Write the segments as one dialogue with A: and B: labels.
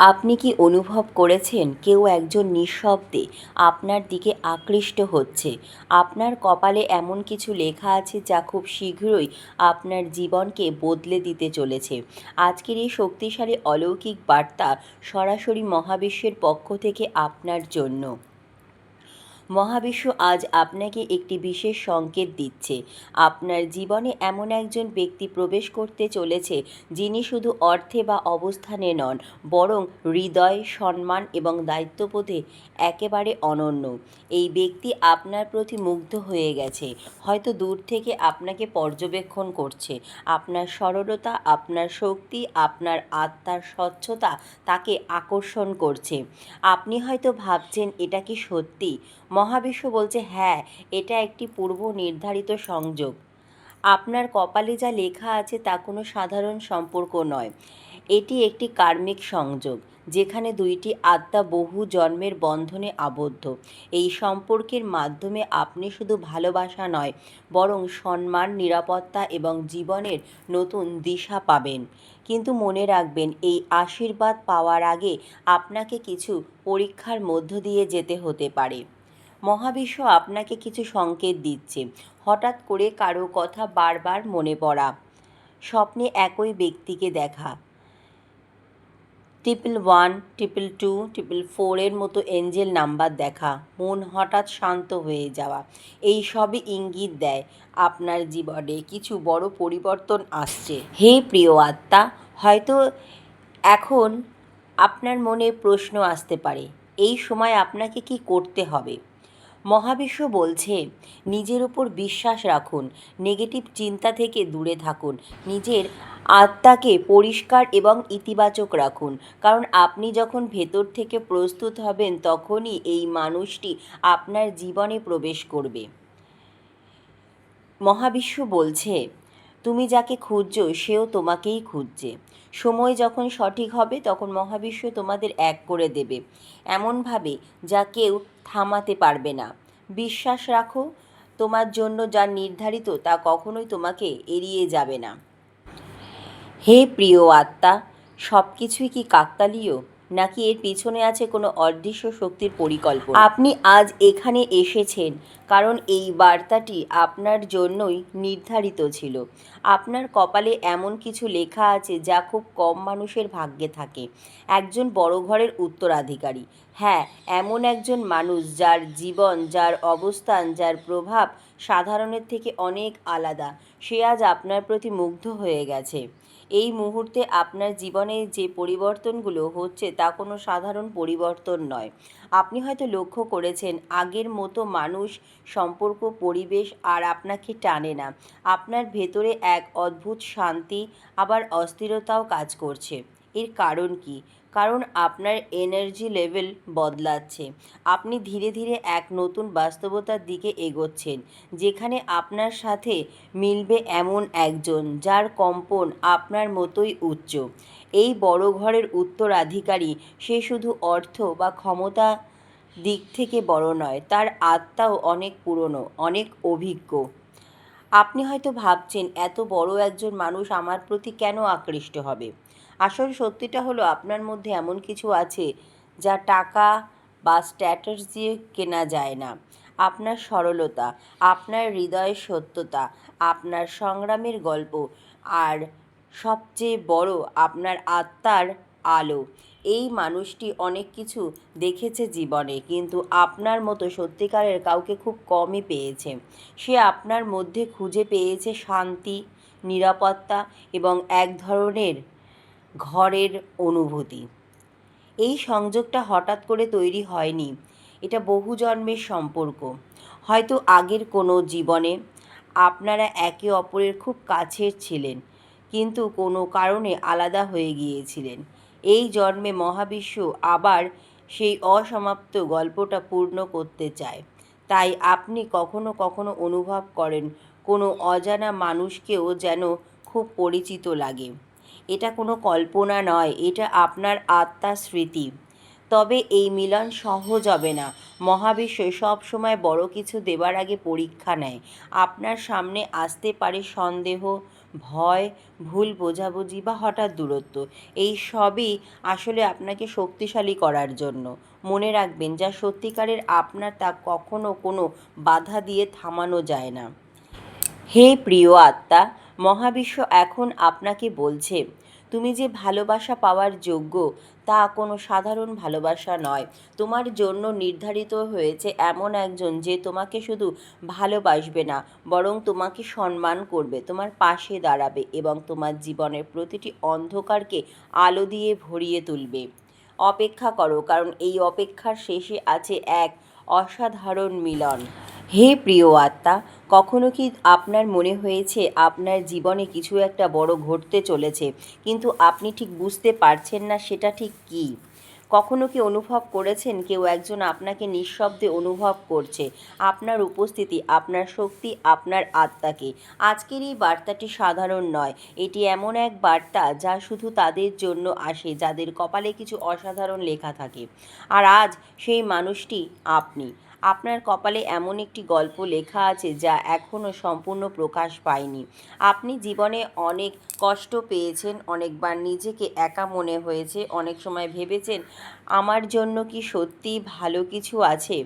A: আপনি কি অনুভব করেছেন কেউ একজন নিঃশব্দে আপনার দিকে আকৃষ্ট হচ্ছে? আপনার কপালে এমন কিছু লেখা আছে যা খুব শীঘ্রই আপনার জীবনকে বদলে দিতে চলেছে। আজকের এই শক্তিশালী অলৌকিক বার্তা সরাসরি মহাবিশ্বের পক্ষ থেকে আপনার জন্য। মহাবিশ্ব আজ আপনাকে একটি বিশেষ সংকেত দিচ্ছে। আপনার জীবনে এমন একজন ব্যক্তি প্রবেশ করতে চলেছে যিনি শুধু অর্থে বা অবস্থানে নন, বরং হৃদয়, সম্মান এবং দায়িত্ববোধে একেবারে অনন্য। এই ব্যক্তি আপনার প্রতি মুগ্ধ হয়ে গেছে, হয়তো দূর থেকে আপনাকে পর্যবেক্ষণ করছে। আপনার সরলতা, আপনার শক্তি, আপনার আত্মার স্বচ্ছতা তাকে আকর্ষণ করছে। আপনি হয়তো ভাবছেন, এটা কি সত্যি? মহাবিশ্ব বলছে, হ্যাঁ, এটা একটি পূর্ব নির্ধারিত সংযোগ। আপনার কপালে যা লেখা আছে তা কোনো সাধারণ সম্পর্ক নয়। এটি একটি কার্মিক সংযোগ, যেখানে দুইটি আত্মা বহু জন্মের বন্ধনে আবদ্ধ। এই সম্পর্কের মাধ্যমে আপনি শুধু ভালোবাসা নয়, বরং সম্মান, নিরাপত্তা এবং জীবনের নতুন দিশা পাবেন। কিন্তু মনে রাখবেন, এই আশীর্বাদ পাওয়ার আগে আপনাকে কিছু পরীক্ষার মধ্য দিয়ে যেতে হতে পারে। মহাবিশ্ব আপনাকে কিছু সংকেত দিচ্ছে। হঠাৎ করে কারো কথা বারবার মনে পড়া, স্বপ্নে একই ব্যক্তিকে দেখা, 111, 222, 444 মতো এঞ্জেল নাম্বার দেখা, মন হঠাৎ শান্ত হয়ে যাওয়া, এই সবই ইঙ্গিত দেয় আপনার জীবনে কিছু বড় পরিবর্তন আসছে। হে প্রিয় আত্মা, হয়তো এখন আপনার মনে প্রশ্ন আসতে পারে, এই সময় আপনাকে কি করতে হবে? মহাবিশ্ব বলছে, নিজের উপর বিশ্বাস রাখুন, নেগেটিভ চিন্তা থেকে দূরে থাকুন, নিজের আত্মাকে পরিষ্কার এবং ইতিবাচক রাখুন। কারণ আপনি যখন ভেতর থেকে প্রস্তুত হবেন, তখনই এই মানুষটি আপনার জীবনে প্রবেশ করবে। মহাবিশ্ব বলছে, তুমি যাকে খুঁজছো সেও তোমাকেই খুঁজছে। সময় যখন সঠিক হবে, তখন মহাবিশ্ব তোমাদের এক করে দেবে, এমনভাবে যা কেউ থামাতে পারবে না। বিশ্বাস রাখো, তোমার জন্য যা নির্ধারিত তা কখনোই তোমাকে এড়িয়ে যাবে না। হে প্রিয় আত্মা, সব কিছুই কি কাকতালীয়, নাকি এর পিছনে আছে কোনো অদৃশ্য শক্তির পরিকল্পনা? আপনি আজ এখানে এসেছেন কারণ এই বার্তাটি আপনার জন্যই নির্ধারিত ছিল। আপনার কপালে এমন কিছু লেখা আছে যা খুব কম মানুষের ভাগ্যে থাকে। একজন বড় ঘরের উত্তরাধিকারী। হ্যাঁ, এমন একজন মানুষ যার জীবন, যার অবস্থান, যার প্রভাব সাধারণের থেকে অনেক আলাদা। সে আজ আপনার প্রতি মুগ্ধ হয়ে গেছে। এই মুহূর্তে আপনার জীবনে যে পরিবর্তনগুলো হচ্ছে তা কোনো সাধারণ পরিবর্তন নয়। আপনি হয়তো লক্ষ্য করেছেন, আগের মতো মানুষ, সম্পর্ক, পরিবেশ আর আপনাকে টানে না। আপনার ভেতরে এক অদ্ভুত শান্তি, আবার অস্থিরতাও কাজ করছে। এর কারণ কি? কারণ আপনার এনার্জি লেভেল বদলাচ্ছে। আপনি ধীরে ধীরে এক নতুন বাস্তবতার দিকে এগোচ্ছেন, যেখানে আপনার সাথে মিলবে এমন একজন যার কম্পন আপনার মতোই উচ্চ। এই বড় ঘরের উত্তরাধিকারী, সে শুধু অর্থ বা ক্ষমতা দিক থেকে বড় নয়, তার আত্মাও অনেক পুরনো, অনেক অভিজ্ঞ। আপনি হয়তো ভাবছেন, এত বড় একজন মানুষ আমার প্রতি কেন আকৃষ্ট হবে? আসল সত্যিটা হলো, আপনার মধ্যে এমন কিছু আছে যা টাকা বা স্ট্যাটাস দিয়ে কেনা যায় না। আপনার সরলতা, আপনার হৃদয়ের সত্যতা, আপনার সংগ্রামের গল্প, আর সবচেয়ে বড়, আপনার আত্মার আলো। এই মানুষটি অনেক কিছু দেখেছে জীবনে, কিন্তু আপনার মতো সত্যিকারের কাউকে খুব কমই পেয়েছে। সে আপনার মধ্যে খুঁজে পেয়েছে শান্তি, নিরাপত্তা এবং এক ধরনের ঘরের অনুভূতি। এই সংযোগটা হঠাৎ করে তৈরি হয়নি, এটা বহু জন্মের সম্পর্ক। হয়তো আগের কোনো জীবনে আপনারা একে অপরের খুব কাছের ছিলেন, কিন্তু কোনো কারণে আলাদা হয়ে গিয়েছিলেন। এই জন্মে মহাবিশ্ব আবার সেই অসমাপ্ত গল্পটা পূর্ণ করতে চায়। তাই আপনি কখনো কখনো অনুভব করেন, কোনো অজানা মানুষকেও যেন খুব পরিচিত লাগে। এটা কোনো কল্পনা নয়, এটা আপনার আত্মার স্মৃতি। তবে এই মিলন সহজ হবে না। মহাবিশ্ব সব সময় বড় কিছু দেবার আগে পরীক্ষা নেয়। আপনার সামনে আসতে পারে সন্দেহ, ভয়, ভুল বোঝাবুঝি বা হঠাৎ দূরত্ব, এই সবই আসলে আপনাকে শক্তিশালী করার জন্য। মনে রাখবেন, যা সত্যিকারের আপনার তা কখনো কোনো বাধা দিয়ে থামানো যায় না। হে প্রিয় আত্মা, মহাবিশ্ব এখন আপনাকে বলছে, তুমি যে ভালোবাসা পাওয়ার যোগ্য তা কোনো সাধারণ ভালোবাসা নয়। তোমার জন্য নির্ধারিত হয়েছে এমন একজন যে তোমাকে শুধু ভালোবাসবে না, বরং তোমাকে সম্মান করবে, তোমার পাশে দাঁড়াবে এবং তোমার জীবনের প্রতিটি অন্ধকারকে আলো দিয়ে ভরিয়ে তুলবে। অপেক্ষা করো, কারণ এই অপেক্ষার শেষে আছে এক অসাধারণ মিলন। হে প্রিয় আত্মা, কখনো কি আপনার মনে হয়েছে আপনার জীবনে কিছু একটা বড় ঘটতে চলেছে, কিন্তু আপনি ঠিক বুঝতে পারছেন না সেটা ঠিক কী? কখনো কি অনুভব করেছেন কেউ একজন আপনাকে নিঃশব্দে অনুভব করছে, আপনার উপস্থিতি, আপনার শক্তি, আপনার আত্মাকে? আজকের এই বার্তাটি সাধারণ নয়, এটি এমন এক বার্তা যা শুধু তাদের জন্য আসে যাদের কপালে কিছু অসাধারণ লেখা থাকে। আর আজ সেই মানুষটি আপনি। আপনার কপালে এমন একটি গল্প লেখা আছে যা এখনও সম্পূর্ণ প্রকাশ পায়নি। আপনি জীবনে অনেক কষ্ট পেয়েছেন, অনেকবার নিজেকে একা মনে হয়েছে, অনেক সময় ভেবেছেন, আমার জন্য কি সত্যিই ভালো কিছু আছে?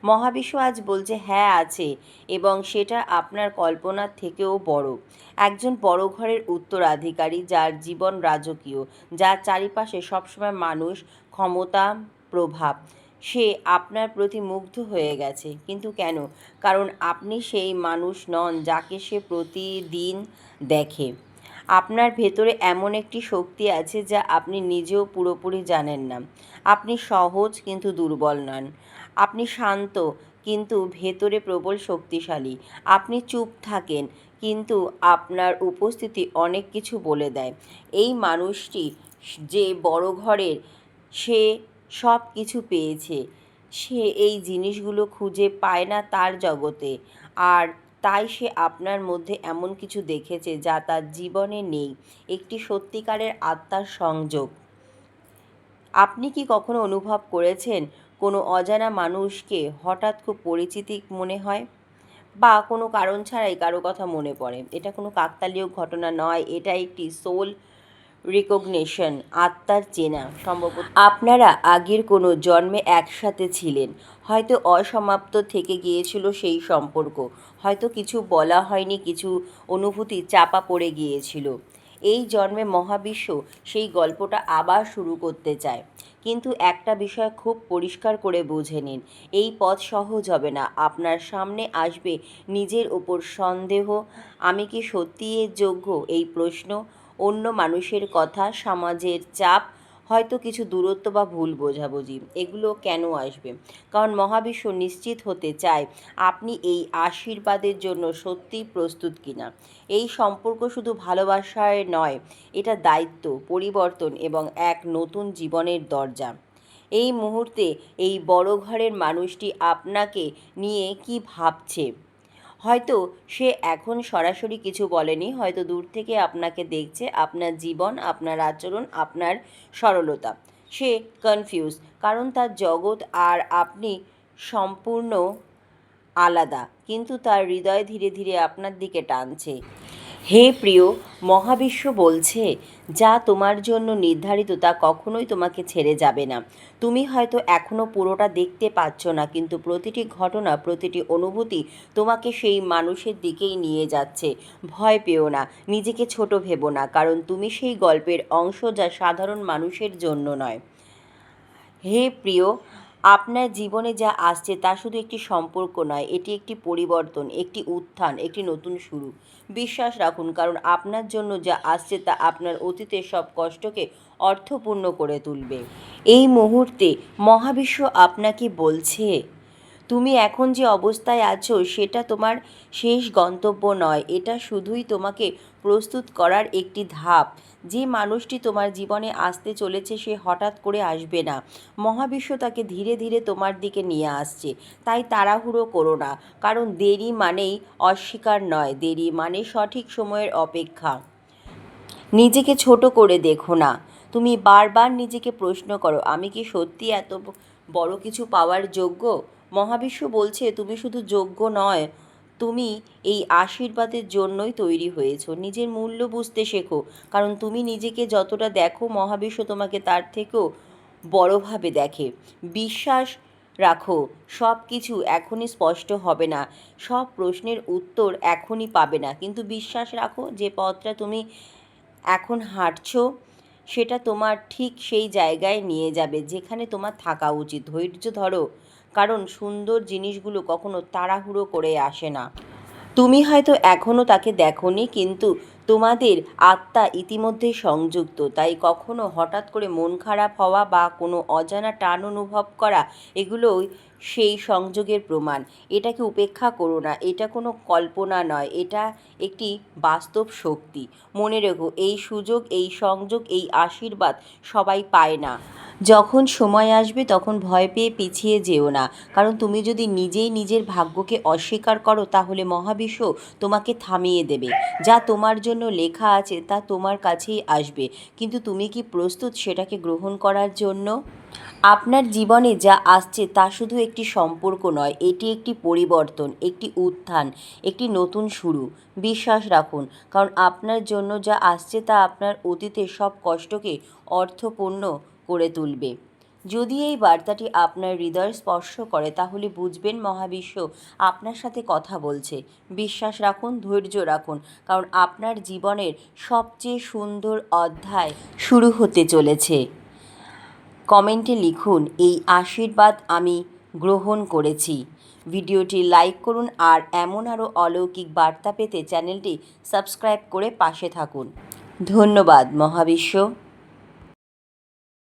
A: মহাবিশ্ব আজ বলছে, হ্যাঁ আছে, এবং সেটা আপনার কল্পনার থেকেও বড়। একজন বড় ঘরের উত্তরাধিকারী, যার জীবন রাজকীয়, যার চারিপাশে সবসময় মানুষ, ক্ষমতা, প্রভাব, সে আপনার প্রতি মুগ্ধ হয়ে গেছে। কিন্তু কেন? কারণ আপনি সেই মানুষ নন যাকে সে প্রতিদিন দেখে। আপনার ভেতরে এমন একটি শক্তি আছে যা আপনি নিজেও পুরোপুরি জানেন না। আপনি সহজ কিন্তু দুর্বল নন। আপনি শান্ত কিন্তু ভেতরে প্রবল শক্তিশালী। আপনি চুপ থাকেন, কিন্তু আপনার উপস্থিতি অনেক কিছু বলে দেয়। এই মানুষটি যে বড় ঘরের, সে সব কিছু পেয়েছে, সে এই জিনিসগুলো খুঁজে পায় না তার জগতে, আর তাই সে আপনার মধ্যে এমন কিছু দেখেছে যা তার জীবনে নেই, একটি সত্যিকারের আত্মার সংযোগ। আপনি কি কখনো অনুভব করেছেন কোনো অজানা মানুষকে হঠাৎ খুব পরিচিতি মনে হয়, বা কোনো কারণ ছাড়াই কারো কথা মনে পড়ে? এটা কোনো কাকতালীয় ঘটনা নয়, এটা একটি সোল রিকগনিশন, আত্মার চেনা। সম্ভবত আপনারা আগের কোনো জন্মে একসাথে ছিলেন, হয়তো অসমাপ্ত থেকে গিয়েছিল সেই সম্পর্ক, হয়তো কিছু বলা হয়নি, কিছু অনুভূতি চাপা পড়ে গিয়েছিল। এই জন্মে মহাবিশ্ব সেই গল্পটা আবার শুরু করতে চায়। কিন্তু একটা বিষয় খুব পরিষ্কার করে বুঝে নিন, এই পথ সহজ হবে না। আপনার সামনে আসবে নিজের ওপর সন্দেহ, আমি কি সত্যিই এর যোগ্য, এই প্রশ্ন, অন্য মানুষের কথা, সমাজের চাপ, হয়তো কিছু দূরত্ব বা ভুল বোঝাবুঝি। এগুলো কেন আসবে? কারণ মহাবিশ্ব নিশ্চিত হতে চায় আপনি এই আশীর্বাদের জন্য সত্যিই প্রস্তুত কিনা। এই সম্পর্ক শুধু ভালোবাসায় নয়, এটা দায়িত্ব, পরিবর্তন এবং এক নতুন জীবনের দরজা। এই মুহূর্তে এই বড় ঘরের মানুষটি আপনাকে নিয়ে কি ভাবছে? হয়তো সে এখন সরাসরি কিছু বলেনি, হয়তো দূর থেকে আপনাকে দেখছে, আপনার জীবন, আপনার আচরণ, আপনার সরলতা। সে কনফিউজ, কারণ তার জগৎ আর আপনি সম্পূর্ণ আলাদা, কিন্তু তার হৃদয় ধীরে ধীরে আপনার দিকে টানছে। হে প্রিয়, মহাবিশ্ব বলছে, যা তোমার জন্য নির্ধারিত তা কখনোই তোমাকে ছেড়ে যাবে না। তুমি হয়তো এখনও পুরোটা দেখতে পাচ্ছ না, কিন্তু প্রতিটি ঘটনা, প্রতিটি অনুভূতি তোমাকে সেই মানুষের দিকেই নিয়ে যাচ্ছে। ভয় পেও না, নিজেকে ছোট ভেবো না, কারণ তুমি সেই গল্পের অংশ যা সাধারণ মানুষের জন্য নয়। হে প্রিয়, আপনার জীবনে যা আসছে তা শুধু একটি সম্পর্ক নয়, এটি একটি পরিবর্তন, একটি উত্থান, একটি নতুন শুরু। বিশ্বাস রাখুন, কারণ আপনার জন্য যা আসছে তা আপনার অতীতের সব কষ্টকে অর্থপূর্ণ করে তুলবে। এই মুহূর্তে মহাবিশ্ব আপনাকে বলছে, তুমি এখন যে অবস্থায় আছো সেটা তোমার শেষ গন্তব্য নয়, এটা শুধুই তোমাকে প্রস্তুত করার একটি ধাপ। যে মানুষটি তোমার জীবনে আসতে চলেছে সে হঠাৎ করে আসবে না, মহাবিশ্ব তাকে ধীরে ধীরে তোমার দিকে নিয়ে আসছে। তাই তাড়াহুড়ো করো না, কারণ দেরি মানেই অস্বীকার নয়, দেরি মানে সঠিক সময়ের অপেক্ষা। নিজেকে ছোট করে দেখো না, তুমি বারবার নিজেকে প্রশ্ন করো, আমি কি সত্যি এত বড় কিছু পাওয়ার যোগ্য? মহাবিশ্ব বলছে, তুমি শুধু যোগ্য নয়, তুমি এই আশীর্বাদের জন্যই তৈরি হয়েছো। নিজের মূল্য বুঝতে শেখো, কারণ তুমি নিজেকে যতটা দেখো মহাবিশ্ব তোমাকে তার থেকেও বড়ভাবে দেখে। বিশ্বাস রাখো, সব কিছু এখনই স্পষ্ট হবে না, সব প্রশ্নের উত্তর এখনই পাবে না, কিন্তু বিশ্বাস রাখো যে পথটা তুমি এখন হাঁটছো সেটা তোমার ঠিক সেই জায়গায় নিয়ে যাবে যেখানে তোমার থাকা উচিত। ধৈর্য ধরো, কারণ সুন্দর জিনিসগুলো কখনো তাড়াহুড়ো করে আসে না। তুমি হয়তো এখনও তাকে দেখোনি, কিন্তু তোমাদের আত্মা ইতিমধ্যেই সংযুক্ত। তাই কখনো হঠাৎ করে মন খারাপ হওয়া বা কোনো অজানা টান অনুভব করা, এগুলোই সেই সংযোগের প্রমাণ। এটাকে উপেক্ষা করো না, এটা কোনো কল্পনা নয়, এটা একটি বাস্তব শক্তি। মনে রেখো, এই সুযোগ, এই সংযোগ, এই আশীর্বাদ সবাই পায় না। যখন সময় আসবে তখন ভয় পেয়ে পিছিয়ে যেও না, কারণ তুমি যদি নিজেই নিজের ভাগ্যকে অস্বীকার করো তাহলে মহাবিশ্ব তোমাকে থামিয়ে দেবে। যা তোমার জন্য লেখা আছে তা তোমার কাছেই আসবে, কিন্তু তুমি কি প্রস্তুত সেটাকে গ্রহণ করার জন্য? আপনার জীবনে যা আসছে তা শুধু একটি সম্পর্ক নয়, এটি একটি পরিবর্তন, একটি উত্থান, একটি নতুন শুরু। বিশ্বাস রাখুন, কারণ আপনার জন্য যা আসছে তা আপনার অতীতের সব কষ্টকে অর্থপূর্ণ করে তুলবে। যদি এই বার্তাটি আপনার হৃদয় স্পর্শ করে তাহলে বুঝবেন মহাবিশ্ব আপনার সাথে কথা বলছে। বিশ্বাস রাখুন, ধৈর্য রাখুন, কারণ আপনার জীবনের সবচেয়ে সুন্দর অধ্যায় শুরু হতে চলেছে। কমেন্টে লিখুন, এই আশীর্বাদ আমি গ্রহণ করেছি। ভিডিওটি লাইক করুন আর এমন আরও অলৌকিক বার্তা পেতে চ্যানেলটি সাবস্ক্রাইব করে পাশে থাকুন। ধন্যবাদ মহাবিশ্ব।